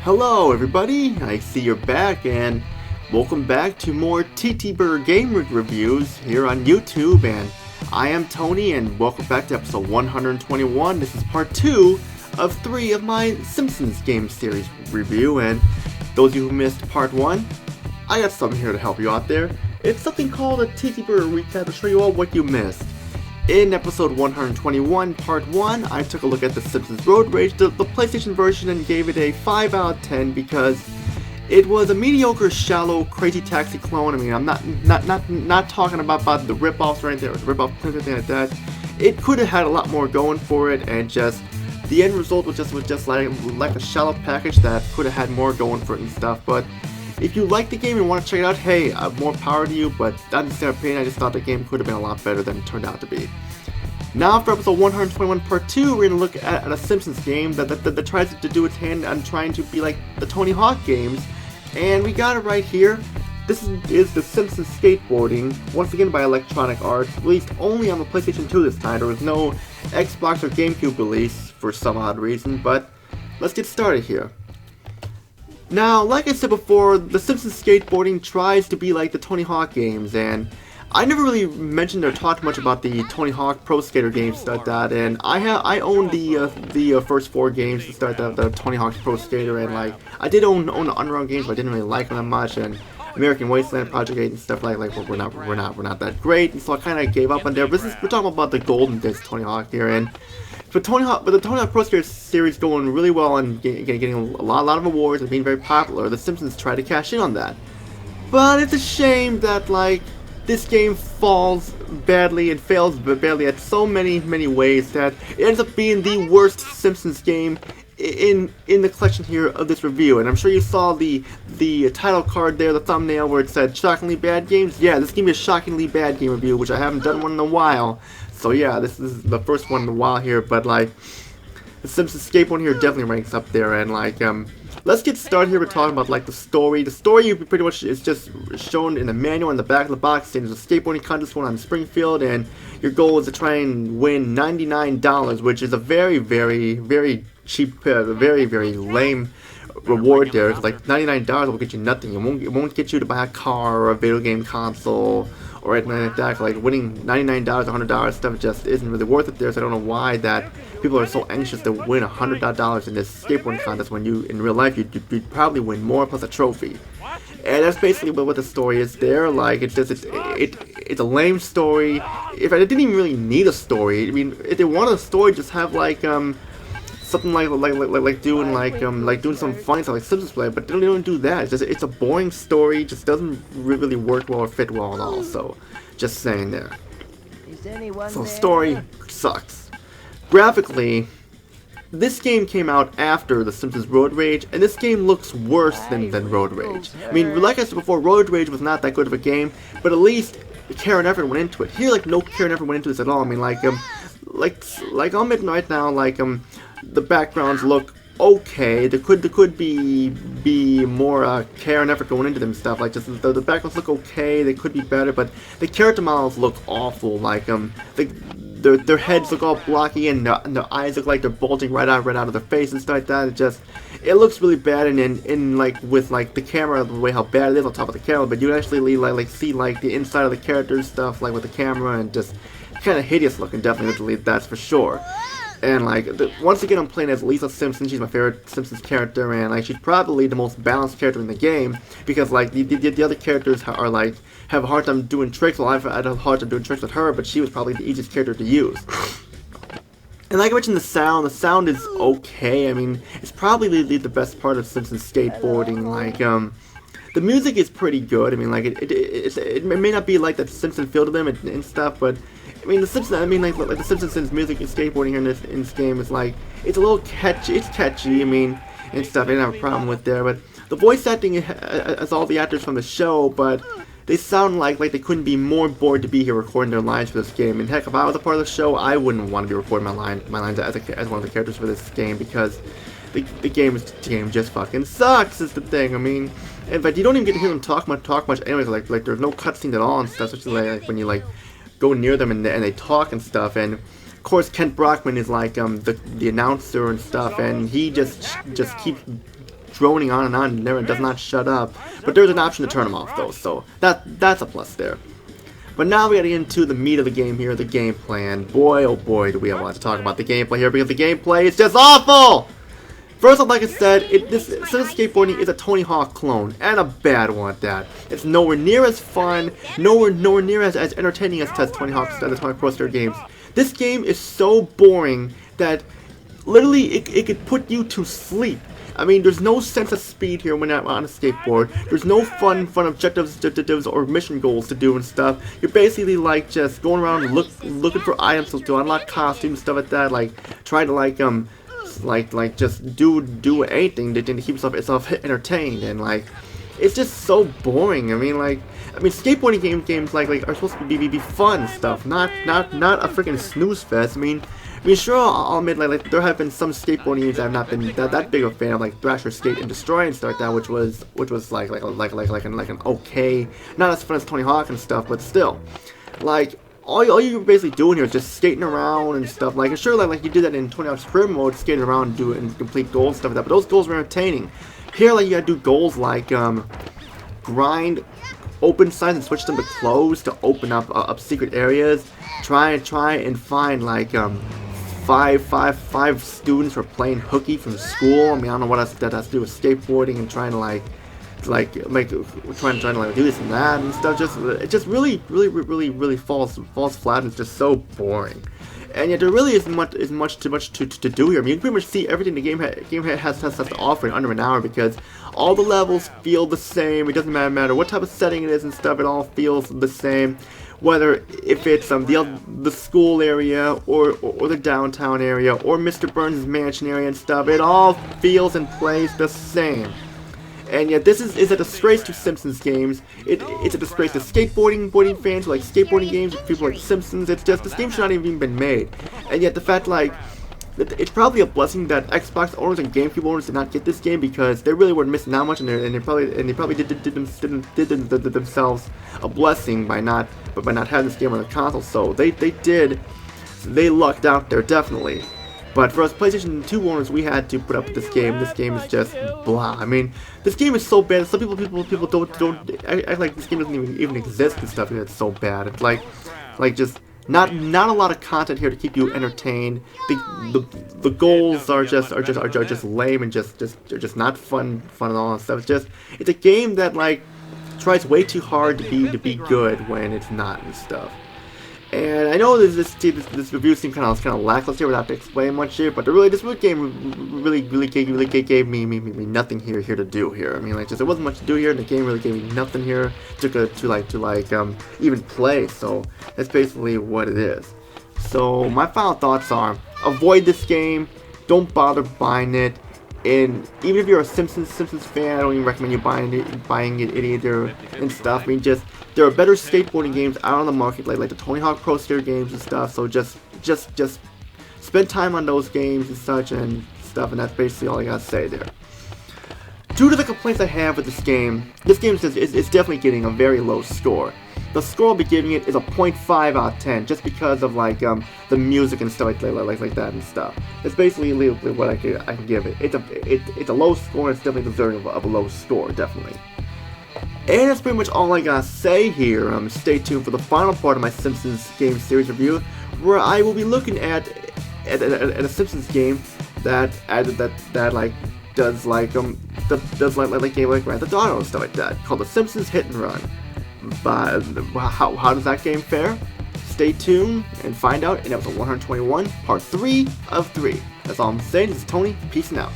Hello everybody, I see you're back and welcome back to more TTBurger game reviews here on YouTube, and I am Tony and welcome back to episode 121. This is part 2 of 3 of my Simpsons game series review, and those of you who missed part 1, I got something here to help you out there. It's something called a TTBurger recap to show you all what you missed. In episode 121, part 1, I took a look at the Simpsons Road Rage, the PlayStation version, and gave it a 5 out of 10 because it was a mediocre, shallow, Crazy Taxi clone. I mean, I'm not talking about the rip-offs or anything, or the rip-off clips or anything like that. It could have had a lot more going for it, and just the end result was just like a shallow package that could have had more going for it and stuff. But if you like the game and want to check it out, hey, more power to you, but that's my opinion. I just thought the game could have been a lot better than it turned out to be. Now for episode 121 part 2, we're going to look at a Simpsons game that tries to do its hand on trying to be like the Tony Hawk games. And we got it right here. This is the Simpsons Skateboarding, once again by Electronic Arts, released only on the PlayStation 2 this time. There was no Xbox or GameCube release for some odd reason, but let's get started here. Now, like I said before, the Simpsons Skateboarding tries to be like the Tony Hawk games, and I never really mentioned or talked much about the Tony Hawk Pro Skater games like that, and I own the first 4 games to start the Tony Hawk's Pro Skater, and like I did own the Underground games, but I didn't really like them that much, and American Wasteland, Project 8, and stuff like we're not that great, and so I kind of gave up on there. But we're talking about the golden days of Tony Hawk here, and but the Tony Hawk Pro Skater series going really well and getting a lot of awards and being very popular. The Simpsons try to cash in on that, but it's a shame that like this game falls badly and fails badly at so many ways that it ends up being the worst Simpsons game in the collection here of this review. And I'm sure you saw the title card there, the thumbnail, where it said shockingly bad games. Yeah, this is gonna be a shockingly bad game review, which I haven't done one in a while. So yeah, this is the first one in a while here, but like the Simpsons Skateboarding here definitely ranks up there. And like let's get started here. We're talking about like the story. The story pretty much is just shown in the manual in the back of the box. There's a skateboarding contest going on in Springfield, and your goal is to try and win $99, which is a very cheap, very lame reward there. It's like $99 will get you nothing. It won't get you to buy a car or a video game console or anything like that. Like winning $99, $100 stuff just isn't really worth it there. So I don't know why that people are so anxious to win $100 in this skateboarding contest when you in real life you'd probably win more plus a trophy. And that's basically what the story is there. Like it's a lame story. If I didn't even really need a story. I mean, if they wanted a story, just have like something like doing some funny stuff like Simpsons play, but they don't do that. It's a boring story. Just doesn't really work well or fit well at all. So, just saying there. So story sucks. Graphically, this game came out after the Simpsons Road Rage, and this game looks worse than Road Rage. I mean, like I said before, Road Rage was not that good of a game, but at least care and effort went into it. Here, like no care and effort went into this at all. I mean, like I'll admit right now, like the backgrounds look okay. There could be more care and effort going into them stuff. Like just the backgrounds look okay. They could be better, but the character models look awful. Like their heads look all blocky and their eyes look like they're bulging right out of their face and stuff like that. It looks really bad. And in like with like the camera, the way how bad it is on top of the camera, but you actually like see like the inside of the characters stuff like with the camera, and just kind of hideous looking. Definitely, that's for sure. And like once again, I'm playing as Lisa Simpson. She's my favorite Simpsons character, and like she's probably the most balanced character in the game because like the other characters are like have a hard time doing tricks. Well, I've had a hard time doing tricks with her, but she was probably the easiest character to use. And like I mentioned, the sound is okay. I mean, it's probably the best part of Simpsons Skateboarding. Like the music is pretty good. I mean, like it may not be like that Simpson feel to them and stuff, but I mean the Simpsons. I mean like the Simpsons music and skateboarding here in this game is like it's a little catchy. It's catchy. I mean and stuff. I didn't have a problem with there, but the voice acting as all the actors from the show, but they sound like they couldn't be more bored to be here recording their lines for this game. And heck, if I was a part of the show, I wouldn't want to be recording my lines as one of the characters for this game because the game just fucking sucks. Is the thing. I mean, in fact, you don't even get to hear them talk much. Anyways, like there's no cutscenes at all and stuff. Especially like when you like go near them and they talk and stuff. And of course, Kent Brockman is like the announcer and stuff, and he just keeps droning on and never does not shut up. But there's an option to turn them off though, so that's a plus there. But now we gotta get into the meat of the game here, the gameplay, and boy oh boy do we have a lot to talk about the gameplay here, because the gameplay is just awful! First off, like I said, Simpsons Skateboarding is a Tony Hawk clone, and a bad one at that. It's nowhere near as fun, nowhere near as entertaining as Tony Hawk's the Tony Hawk Pro Skater games. This game is so boring that literally it could put you to sleep. I mean, there's no sense of speed here when I'm on a skateboard. There's no fun objectives or mission goals to do and stuff. You're basically like just going around looking for items to unlock costumes and stuff like that. Like trying to like just do anything to keep yourself entertained, and like it's just so boring. I mean skateboarding games like are supposed to be fun and stuff, not a freaking snooze fest. I mean, sure, I'll admit, like there have been some skateboarding games I've not been that big of a fan of, like Thrasher Skate and Destroy and stuff like that, which was like an okay, not as fun as Tony Hawk and stuff, but still, like all you're basically doing here is just skating around and stuff. Like sure, like you did that in Tony Hawk's Career Mode, skating around and doing complete goals and stuff like that, but those goals were entertaining. Here, like you gotta do goals like grind open signs and switch them to close to open up secret areas. Try and find like five students who are playing hooky from school. I mean, I don't know what that has to do with skateboarding and trying to trying to do this and that and stuff. It just really falls flat, and it's just so boring. And yet there really isn't much to do here. I mean, you can pretty much see everything the game has to offer in under an hour, because all the levels feel the same. It doesn't matter what type of setting it is and stuff. It all feels the same. Whether if it's the school area or the downtown area or Mr. Burns' mansion area and stuff, it all feels and plays the same. And yet this is a disgrace to Simpsons games. It's a disgrace to skateboarding fans who like skateboarding games, people like Simpsons. It's just, this game should not have even been made. And yet the fact, like, it's probably a blessing that Xbox owners and GameCube owners did not get this game, because they really weren't missing out much, and they probably did themselves a blessing by not having this game on the console. So they lucked out there, definitely. But for us PlayStation 2 owners, we had to put up with this game. This game is just blah. I mean, this game is so bad. Some people don't act like this game doesn't even exist and stuff. It's so bad. It's like just not a lot of content here to keep you entertained. The goals are just lame and just not fun at all and stuff. It's a game that like tries way too hard to be good when it's not and stuff. And I know this review seems kind of lackluster without to explain much here, but this game really gave me nothing here to do here. I mean, like, there wasn't much to do here, and the game really gave me nothing here to even play. So that's basically what it is. So my final thoughts are: avoid this game. Don't bother buying it. And even if you're a Simpsons fan, I don't even recommend you buying it either and stuff. I mean, there are better skateboarding games out on the market, like the Tony Hawk Pro Skater games and stuff. So just spend time on those games and such and stuff. And that's basically all I gotta say there. Due to the complaints I have with this game is definitely getting a very low score. The score I'll be giving it is a 0.5 out of 10, just because of like the music and stuff like that and stuff. That's basically what I can give it. It's a low score, and it's definitely deserving of a low score, definitely. And that's pretty much all I gotta say here. Stay tuned for the final part of my Simpsons game series review, where I will be looking at a Simpsons game that does like Grand Theft Auto and stuff like that, called The Simpsons Hit and Run. But how does that game fare? Stay tuned and find out in episode 121, part 3 of 3. That's all I'm saying. This is Tony. Peace out.